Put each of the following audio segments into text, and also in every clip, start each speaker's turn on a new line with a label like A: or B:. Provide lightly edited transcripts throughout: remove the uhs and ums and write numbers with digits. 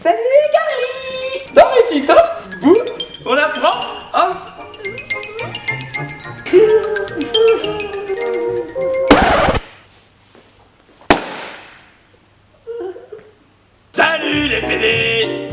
A: Salut les gars! Dans les tutos, on apprend en... Salut les PD!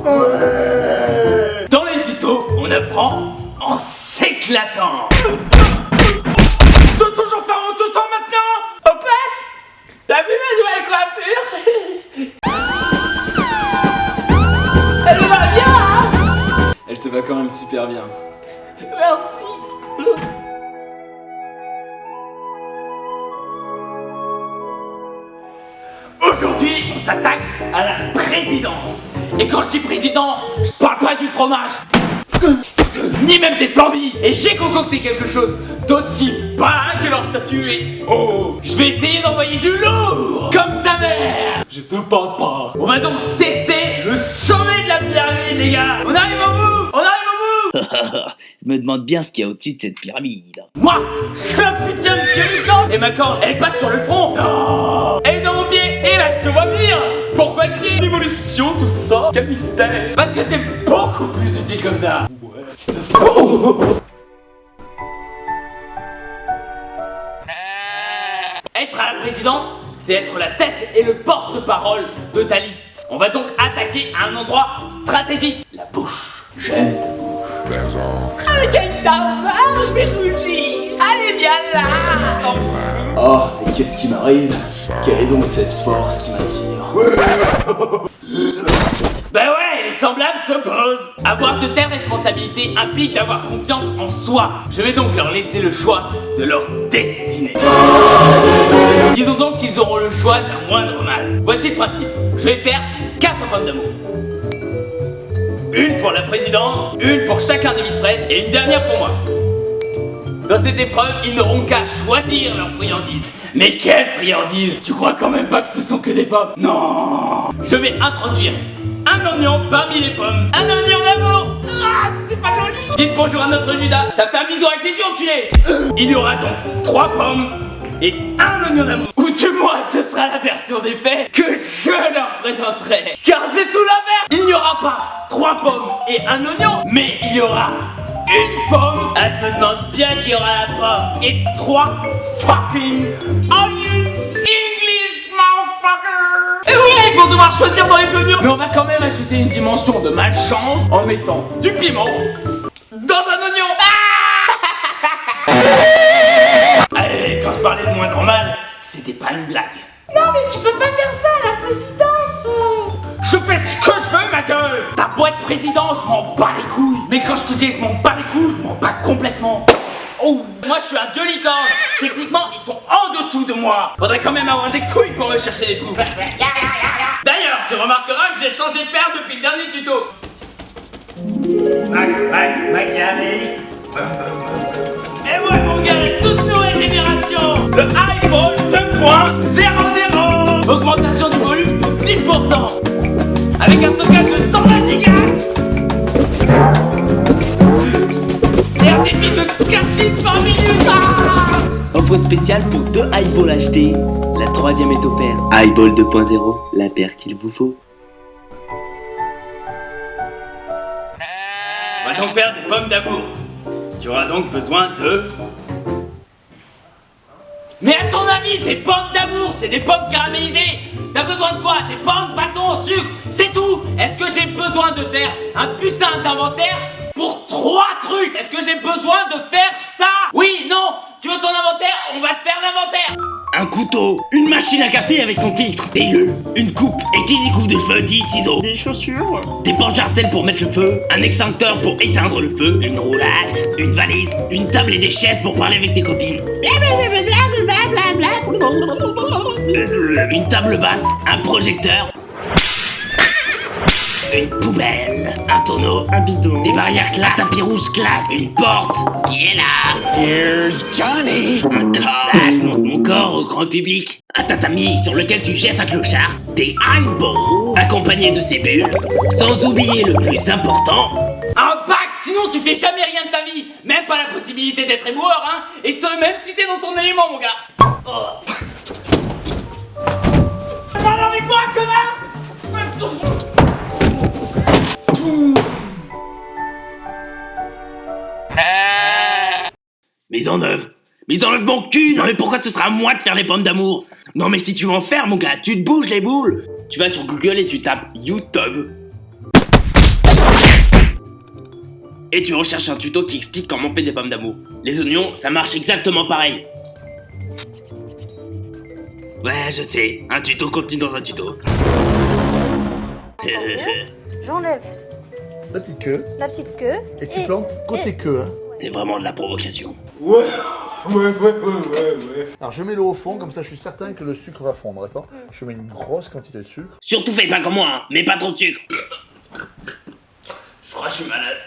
A: Ouais. Dans les tutos, on apprend en s'éclatant. Faut toujours faire en tout temps maintenant. Hop! T'as vu ma nouvelle coiffure? Elle me va bien, hein?
B: Elle te va quand même super bien.
A: Merci. Aujourd'hui, on s'attaque à la présidence. Et quand je dis président, je parle pas du fromage, ni même des flambis. Et j'ai concocté quelque chose d'aussi bas que leur statut est haut. Je vais essayer d'envoyer du lourd, comme ta mère.
B: Je te parle pas.
A: On va donc tester le sommet de la pyramide, les gars. On arrive au bout. On arrive au bout.
C: Je me demande bien ce qu'il y a au-dessus de cette pyramide.
A: Moi, je suis un putain de licorne. Et ma corne, elle passe sur le front. Non. Elle est dans mon pied. Et là, je te vois venir. Pourquoi le pied? L'évolution, tout ça. Quel mystère. Parce que c'est beaucoup plus utile comme ça. Être à la présidence, c'est être la tête et le porte-parole de ta liste. On va donc attaquer à un endroit stratégique. La bouche. J'aime ta bouche. Ah, quel charme. Ah, je vais rougir. Allez, bien là.
B: Oh, et qu'est-ce qui m'arrive? Quelle est donc cette force qui m'attire?
A: Ben ouais, les semblables s'opposent. Avoir de telles responsabilités implique d'avoir confiance en soi. Je vais donc leur laisser le choix de leur destinée. Disons donc qu'ils auront le choix d'un moindre mal. Voici le principe. Je vais faire 4 pommes d'amour. Une pour la présidente, une pour chacun des vice-prés et une dernière pour moi. Dans cette épreuve, ils n'auront qu'à choisir leurs friandises. Mais quelle friandise? Tu crois quand même pas que ce sont que des pommes? Non. Je vais introduire un oignon parmi les pommes. Un oignon d'amour. Ah, c'est pas joli. Dites bonjour à notre Judas. T'as fait un bisou à Jésus, enculé. Il y aura donc 3 pommes et un oignon d'amour. Ou du moins, ce sera la version des faits que je leur présenterai. Car c'est tout l'inverse. Il n'y aura pas 3 pommes et un oignon, mais il y aura une pomme. Elle me demande bien qu'il y aura la pomme et 3 fucking onions. English motherfucker. Et ouais, ils vont devoir choisir dans les oignons. Mais on va quand même ajouter une dimension de malchance en mettant du piment dans un oignon. Allez, quand je parlais de moins normal, c'était pas une blague.
D: Non mais tu peux pas faire ça à la présidence.
A: Je fais ce que je veux, ma gueule. T'as beau être président, je m'en bats les couilles. Mais quand je te dis je m'en bats les couilles, je m'en bats complètement. Oh, moi je suis un dieu licorne. Techniquement, ils sont en dessous de moi. Faudrait quand même avoir des couilles pour me chercher des coups. D'ailleurs, tu remarqueras que j'ai changé de paire depuis le dernier tuto. Machiavelli. Et ouais mon gars, la toute nouvelle génération, le iPhone 2.00. Augmentation du volume de 10%. Avec un stockage de 120 Go. Et un débit de 4 litres par minute.
C: Offre spéciale pour 2 eyeballs achetés. La 3e est offerte. Eyeball 2.0, la paire qu'il vous faut.
A: On va donc faire des pommes d'amour. Tu auras donc besoin de... Mais à ton avis, des pommes d'amour, c'est des pommes caramélisées. T'as besoin de quoi? Des pommes, bâtons, sucre, c'est tout. Est-ce que j'ai besoin de faire un putain d'inventaire pour 3 trucs? Est-ce que j'ai besoin de faire ça? Oui, non. Tu veux ton inventaire? On va te faire l'inventaire.
C: Un couteau, une machine à café avec son filtre, des nœuds, une coupe, et qui dit coupe de cheveux dit ciseaux, des chaussures, des bandes jartelles pour mettre le feu, un extincteur pour éteindre le feu, une roulade, une valise, une table et des chaises pour parler avec tes copines, une table basse, un projecteur, une poubelle, un tonneau, un bidon, des barrières classe, un tapis rouge classe, une porte qui est là. Here's Johnny. Un corps. Là, je montre mon corps au grand public. Un tatami sur lequel tu jettes un clochard. Des eyeballs accompagnés de ces bulles. Sans oublier le plus important.
A: Un bac, sinon tu fais jamais rien de ta vie. Même pas la possibilité d'être éboueur, hein. Et ce, même si t'es dans ton élément, mon gars. Oh. Parle avec moi, connard.
C: Mise en œuvre. Mise en œuvre mon cul. Non mais pourquoi ce sera à moi de faire les pommes d'amour? Non mais si tu veux en faire mon gars, tu te bouges les boules. Tu vas sur Google et tu tapes YouTube. Et tu recherches un tuto qui explique comment on fait des pommes d'amour. Les oignons, ça marche exactement pareil. Ouais, je sais, un tuto continue dans un tuto.
E: J'enlève
F: La petite queue.
E: la petite queue.
F: Et tu plantes côté queue. Hein.
C: C'est vraiment de la provocation.
B: Ouais.
F: Alors je mets l'eau au fond, comme ça je suis certain que le sucre va fondre, d'accord? Je mets une grosse quantité de sucre.
C: Surtout fais pas comme moi, hein, mais pas trop de sucre.
A: Je crois que je suis malade.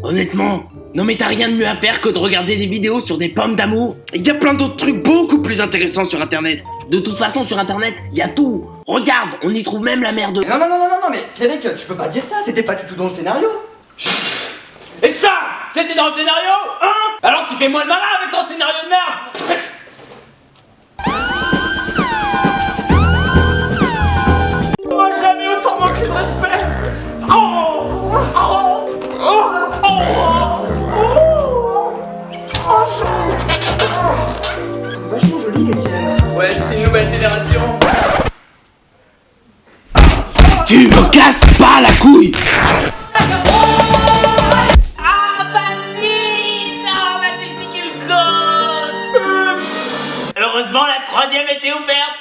C: Honnêtement, non mais t'as rien de mieux à faire que de regarder des vidéos sur des pommes d'amour. Il y a plein d'autres trucs beaucoup plus intéressants sur internet. De toute façon sur internet, il y a tout. Regarde, on y trouve même la merde.
B: Non, mais Pierrick, tu peux pas dire ça, c'était pas du tout dans le scénario.
A: Et ça, c'était dans le scénario, hein? Alors tu fais moi le malin avec ton scénario de merde. Moi jamais autant manqué de respect.
B: Vachement joli, Étienne.
A: Ouais, c'est une nouvelle génération.
C: Tu me casses pas la couille.
D: Ah, vas-y! Non, ma testicule code!
A: Heureusement, la troisième était ouverte.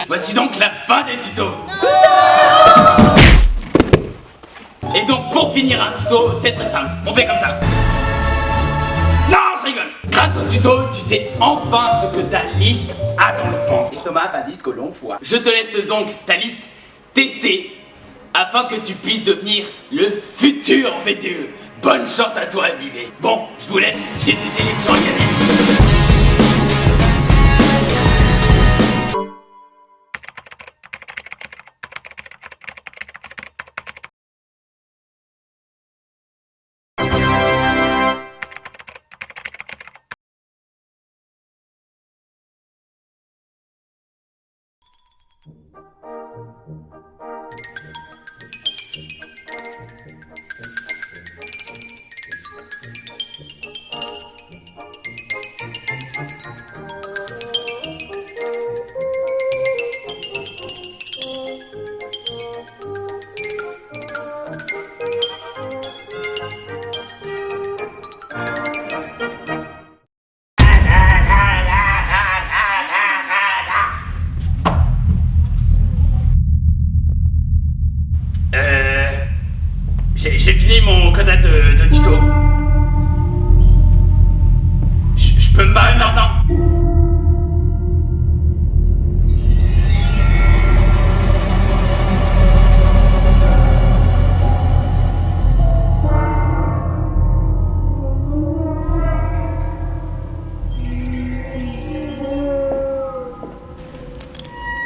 A: Voici donc la fin des tutos. Et donc pour finir un tuto, c'est très simple. On fait comme ça. Non, je rigole. Grâce au tuto, tu sais enfin ce que ta liste a dans le fond.
B: Estomac, appendice, côlon, foie.
A: Je te laisse donc ta liste tester afin que tu puisses devenir le futur BTE. Bonne chance à toi, MIB. Bon, je vous laisse, j'ai des élections à gagner. J'ai fini mon quota de tuto. Je peux me barrer maintenant.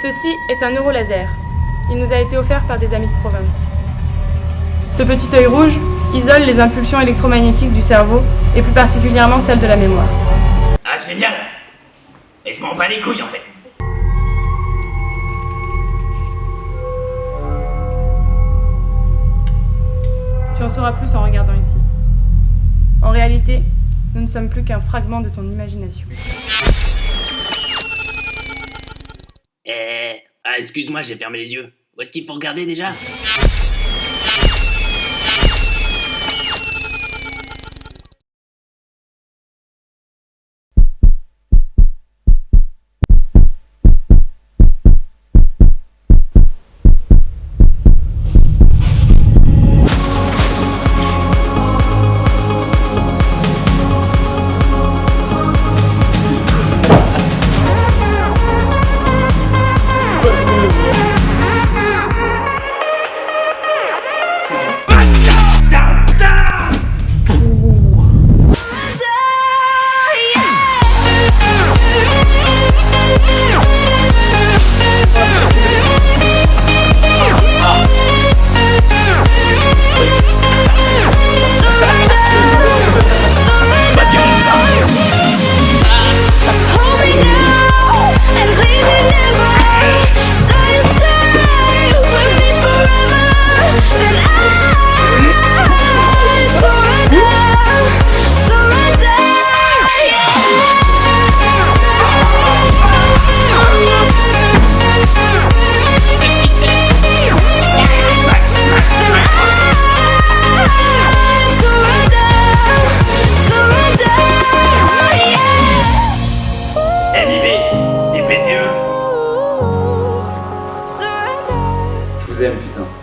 G: Ceci est un neurolaser. Il nous a été offert par des amis de province. Ce petit œil rouge isole les impulsions électromagnétiques du cerveau et plus particulièrement celles de la mémoire.
A: Ah génial. Et je m'en bats les couilles en fait.
G: Tu en sauras plus en regardant ici. En réalité, nous ne sommes plus qu'un fragment de ton imagination.
C: Ah, excuse-moi, j'ai fermé les yeux. Où est-ce qu'il faut regarder déjà?
B: chaîne, putain.